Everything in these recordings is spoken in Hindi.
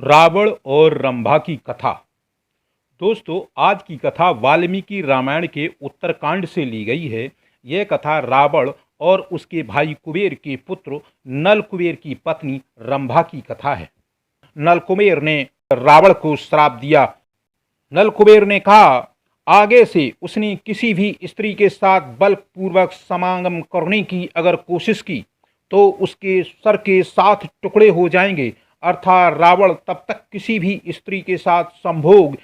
रावण और रंभा की कथा। दोस्तों, आज की कथा वाल्मीकि रामायण के उत्तरकांड से ली गई है। यह कथा रावण और उसके भाई कुबेर के पुत्र नल कुबेर की पत्नी रंभा की कथा है। नल कुबेर ने रावण को श्राप दिया। नल कुबेर ने कहा, आगे से उसने किसी भी स्त्री के साथ बलपूर्वक समागम करने की अगर कोशिश की तो उसके सर के 7 टुकड़े हो जाएंगे। अर्थात रावण तब तक किसी भी स्त्री के साथ संभोग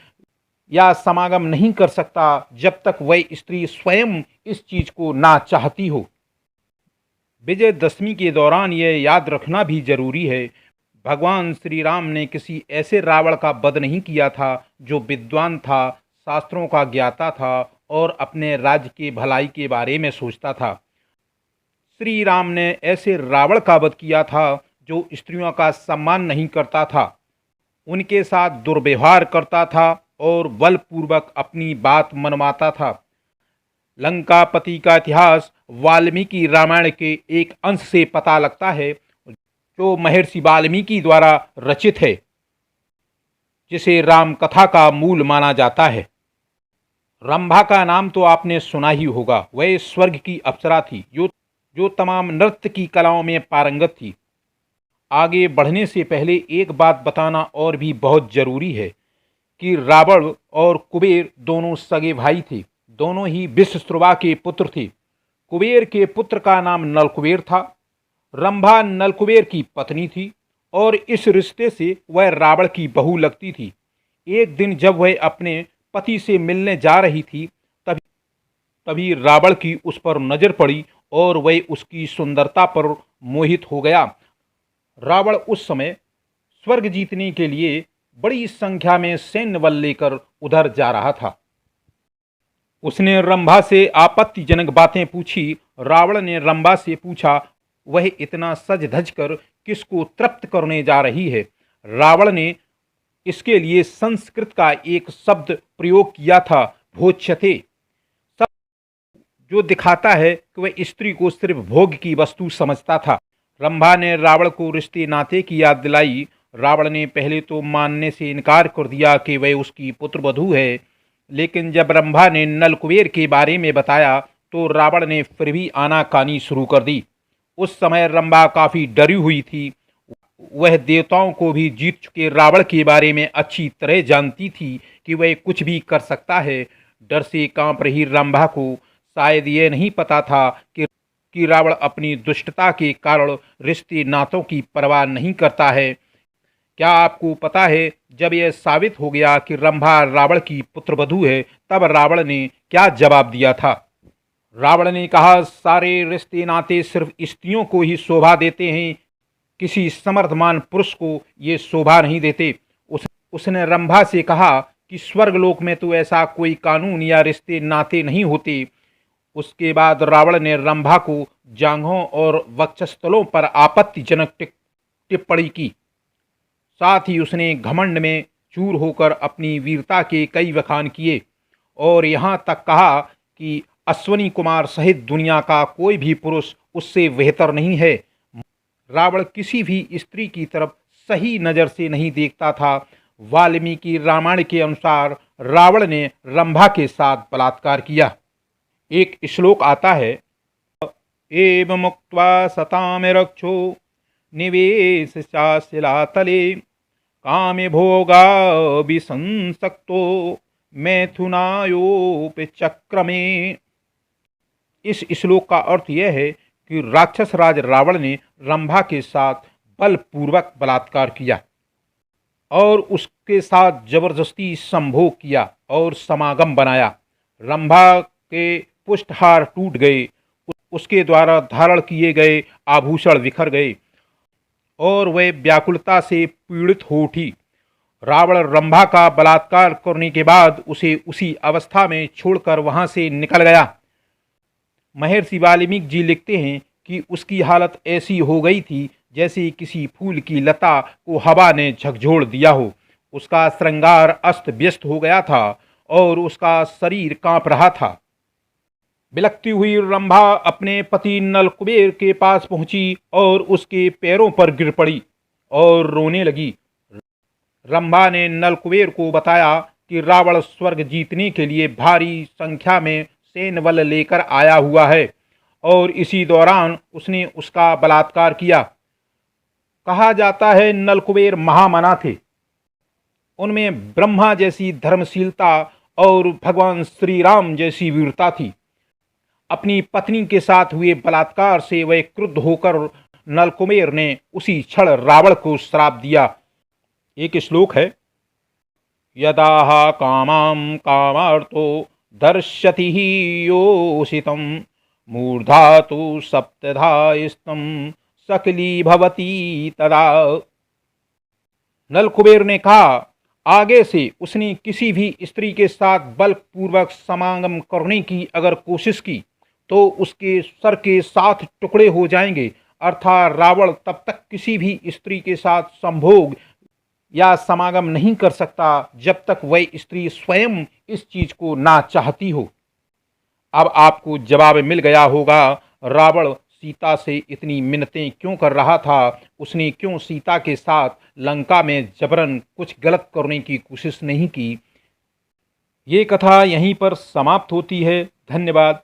या समागम नहीं कर सकता जब तक वह स्त्री स्वयं इस चीज को ना चाहती हो। विजयदशमी के दौरान यह याद रखना भी जरूरी है, भगवान श्री राम ने किसी ऐसे रावण का वध नहीं किया था जो विद्वान था, शास्त्रों का ज्ञाता था और अपने राज्य के भलाई के बारे में सोचता था। श्री राम ने ऐसे रावण का वध किया था जो स्त्रियों का सम्मान नहीं करता था, उनके साथ दुर्व्यवहार करता था और बलपूर्वक अपनी बात मनवाता था। लंकापति का इतिहास वाल्मीकि रामायण के एक अंश से पता लगता है जो महर्षि वाल्मीकि द्वारा रचित है, जिसे राम कथा का मूल माना जाता है। रंभा का नाम तो आपने सुना ही होगा। वह स्वर्ग की अप्सरा थी जो तमाम नृत्य की कलाओं में पारंगत थी। आगे बढ़ने से पहले एक बात बताना और भी बहुत जरूरी है कि रावण और कुबेर दोनों सगे भाई थे। दोनों ही विश्वश्रुवा के पुत्र थे। कुबेर के पुत्र का नाम नलकुबेर था। रंभा नलकुबेर की पत्नी थी और इस रिश्ते से वह रावण की बहू लगती थी। एक दिन जब वह अपने पति से मिलने जा रही थी तभी रावण की उस पर नजर पड़ी और वह उसकी सुंदरता पर मोहित हो गया। रावण उस समय स्वर्ग जीतने के लिए बड़ी संख्या में सैन्य बल लेकर उधर जा रहा था। उसने रंभा से आपत्तिजनक बातें पूछी। रावण ने रंभा से पूछा, वह इतना सज धज कर किसको तृप्त करने जा रही है। रावण ने इसके लिए संस्कृत का एक शब्द प्रयोग किया था, भोज्यते, जो दिखाता है कि वह स्त्री को सिर्फ भोग की वस्तु समझता था। रंभा ने रावण को रिश्ते नाते की याद दिलाई। रावण ने पहले तो मानने से इनकार कर दिया कि वह उसकी पुत्रवधू है, लेकिन जब रंभा ने नलकुबेर के बारे में बताया तो रावण ने फिर भी आनाकानी शुरू कर दी। उस समय रंभा काफी डरी हुई थी। वह देवताओं को भी जीत चुके रावण के बारे में अच्छी तरह जानती थी कि वह कुछ भी कर सकता है। डर से कांप रही रंभा को शायद यह नहीं पता था कि रावण अपनी दुष्टता के कारण रिश्ते नातों की परवाह नहीं करता है। क्या आपको पता है, जब यह साबित हो गया कि रंभा रावण की पुत्रवधू है तब रावण ने क्या जवाब दिया था? रावण ने कहा, सारे रिश्ते नाते सिर्फ स्त्रियों को ही शोभा देते हैं, किसी समर्थमान पुरुष को ये शोभा नहीं देते। उसने रंभा से कहा कि स्वर्गलोक में तो ऐसा कोई कानून या रिश्ते नाते नहीं होते। उसके बाद रावण ने रंभा को जांघों और वक्षस्थलों पर आपत्तिजनक टिप्पणी की। साथ ही उसने घमंड में चूर होकर अपनी वीरता के कई बखान किए और यहाँ तक कहा कि अश्वनी कुमार सहित दुनिया का कोई भी पुरुष उससे बेहतर नहीं है। रावण किसी भी स्त्री की तरफ सही नज़र से नहीं देखता था। वाल्मीकि रामायण के अनुसार रावण ने रंभा के साथ बलात्कार किया। एक श्लोक आता है, एव मुक्त्वा सताम रक्षो निवेश शिलातले कामे भोगा विसंसक्तो मैथुनायोप चक्रमे। इस श्लोक का अर्थ यह है कि राक्षस राज रावण ने रंभा के साथ बलपूर्वक बलात्कार किया और उसके साथ जबरदस्ती संभोग किया और समागम बनाया। रंभा के पुष्टहार टूट गए, उसके द्वारा धारण किए गए आभूषण बिखर गए और वह व्याकुलता से पीड़ित हो उठी। रावण रंभा का बलात्कार करने के बाद उसे उसी अवस्था में छोड़कर वहां से निकल गया। महर्षि वाल्मीकि जी लिखते हैं कि उसकी हालत ऐसी हो गई थी जैसे किसी फूल की लता को हवा ने झकझोर दिया हो। उसका श्रृंगार अस्त व्यस्त हो गया था और उसका शरीर कांप रहा था। बिलखती हुई रंभा अपने पति नलकुबेर के पास पहुंची और उसके पैरों पर गिर पड़ी और रोने लगी। रंभा ने नलकुबेर को बताया कि रावण स्वर्ग जीतने के लिए भारी संख्या में सैन्य बल लेकर आया हुआ है और इसी दौरान उसने उसका बलात्कार किया। कहा जाता है नलकुबेर महामना थे। उनमें ब्रह्मा जैसी धर्मशीलता और भगवान श्री राम जैसी वीरता थी। अपनी पत्नी के साथ हुए बलात्कार से वह क्रुद्ध होकर नलकुबेर ने उसी क्षण रावण को श्राप दिया। एक श्लोक है, यदाह कामां कामार्तो दर्शति ही योषितं मूर्धा तो सप्तधा स्तम सकली भवती तदा। नलकुबेर ने कहा, आगे से उसने किसी भी स्त्री के साथ बलपूर्वक समागम करने की अगर कोशिश की तो उसके सर के 7 टुकड़े हो जाएंगे। अर्थात रावण तब तक किसी भी स्त्री के साथ संभोग या समागम नहीं कर सकता जब तक वह स्त्री स्वयं इस चीज को ना चाहती हो। अब आपको जवाब मिल गया होगा रावण सीता से इतनी मिन्नतें क्यों कर रहा था। उसने क्यों सीता के साथ लंका में जबरन कुछ गलत करने की कोशिश नहीं की। ये कथा यहीं पर समाप्त होती है। धन्यवाद।